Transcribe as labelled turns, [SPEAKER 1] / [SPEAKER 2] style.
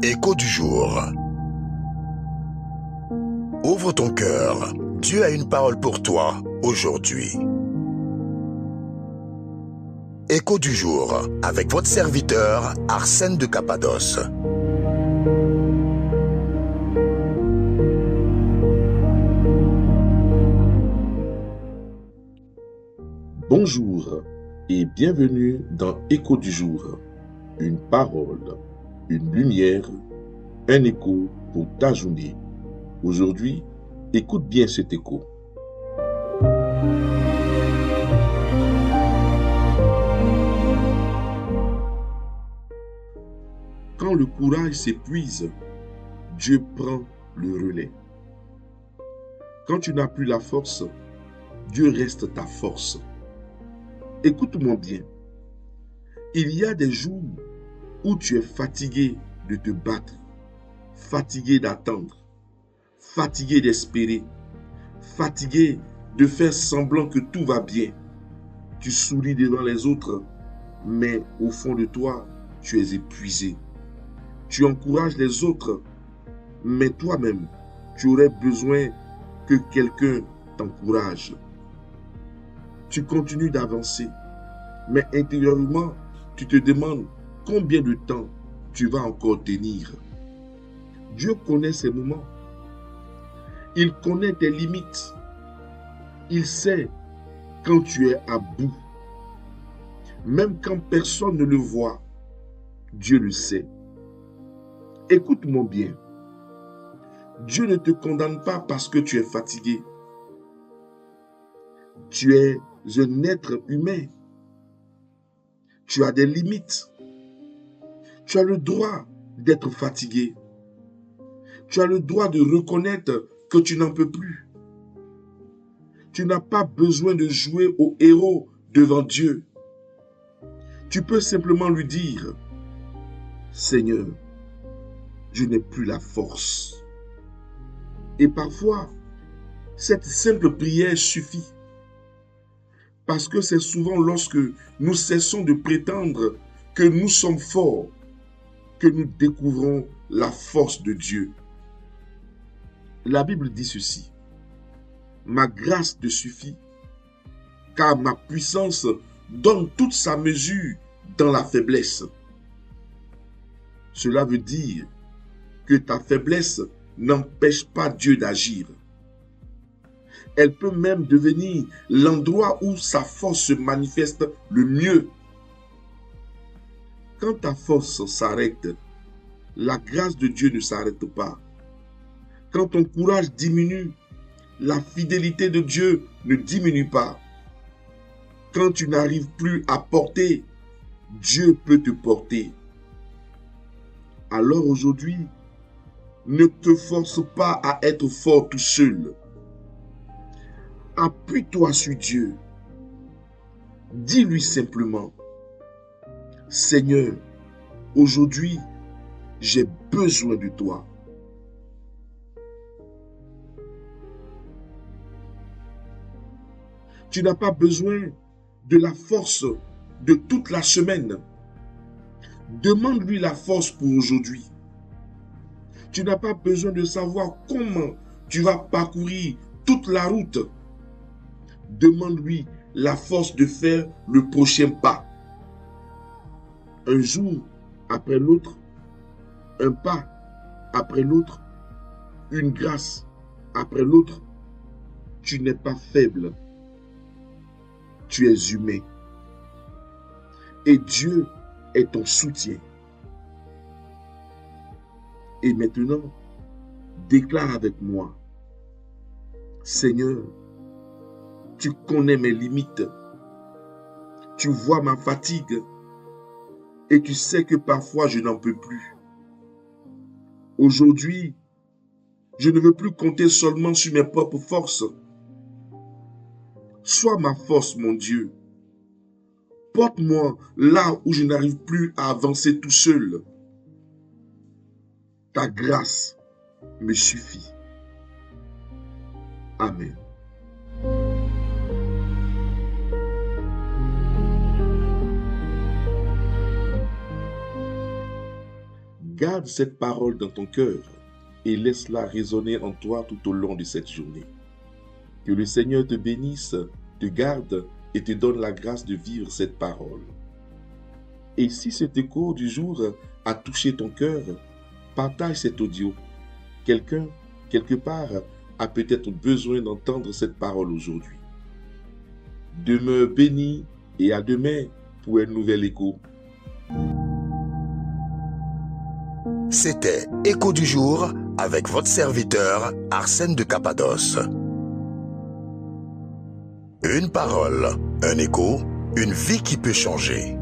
[SPEAKER 1] Écho du jour. Ouvre ton cœur. Dieu a une parole pour toi aujourd'hui. Écho du jour avec votre serviteur Arsène de Cappadoce.
[SPEAKER 2] Bonjour et bienvenue dans Écho du jour. Une parole, une lumière, un écho pour ta journée. Aujourd'hui, écoute bien cet écho. Quand le courage s'épuise, Dieu prend le relais. Quand tu n'as plus la force, Dieu reste ta force. Écoute-moi bien. Il y a des jours où tu es fatigué de te battre, fatigué d'attendre, fatigué d'espérer, fatigué de faire semblant que tout va bien. Tu souris devant les autres, mais au fond de toi, tu es épuisé. Tu encourages les autres, mais toi-même, tu aurais besoin que quelqu'un t'encourage. Tu continues d'avancer, mais intérieurement, tu te demandes combien de temps tu vas encore tenir. Dieu connaît ces moments. Il connaît tes limites. Il sait quand tu es à bout. Même quand personne ne le voit, Dieu le sait. Écoute-moi bien. Dieu ne te condamne pas parce que tu es fatigué. Tu es un être humain. Tu as des limites. Tu as le droit d'être fatigué. Tu as le droit de reconnaître que tu n'en peux plus. Tu n'as pas besoin de jouer au héros devant Dieu. Tu peux simplement lui dire, Seigneur, je n'ai plus la force. Et parfois, cette simple prière suffit. Parce que c'est souvent lorsque nous cessons de prétendre que nous sommes forts que nous découvrons la force de Dieu. La Bible dit ceci. Ma grâce te suffit, car ma puissance donne toute sa mesure dans la faiblesse. Cela veut dire que ta faiblesse n'empêche pas Dieu d'agir. Elle peut même devenir l'endroit où sa force se manifeste le mieux. Quand ta force s'arrête, la grâce de Dieu ne s'arrête pas. Quand ton courage diminue, la fidélité de Dieu ne diminue pas. Quand tu n'arrives plus à porter, Dieu peut te porter. Alors aujourd'hui, ne te force pas à être fort tout seul. Appuie-toi sur Dieu. Dis-lui simplement, Seigneur, aujourd'hui, j'ai besoin de toi. Tu n'as pas besoin de la force de toute la semaine. Demande-lui la force pour aujourd'hui. Tu n'as pas besoin de savoir comment tu vas parcourir toute la route. Demande-lui la force de faire le prochain pas. Un jour après l'autre, un pas après l'autre, une grâce après l'autre. Tu n'es pas faible. Tu es humain. Et Dieu est ton soutien. Et maintenant, déclare avec moi, Seigneur, tu connais mes limites. Tu vois ma fatigue. Et tu sais que parfois je n'en peux plus. Aujourd'hui, je ne veux plus compter seulement sur mes propres forces. Sois ma force, mon Dieu. Porte-moi là où je n'arrive plus à avancer tout seul. Ta grâce me suffit. Amen. Garde cette parole dans ton cœur et laisse-la résonner en toi tout au long de cette journée. Que le Seigneur te bénisse, te garde et te donne la grâce de vivre cette parole. Et si cet écho du jour a touché ton cœur, partage cet audio. Quelqu'un, quelque part, a peut-être besoin d'entendre cette parole aujourd'hui. Demeure béni et à demain pour un nouvel écho.
[SPEAKER 1] C'était Écho du jour avec votre serviteur Arsène de Cappadoce. Une parole, un écho, une vie qui peut changer.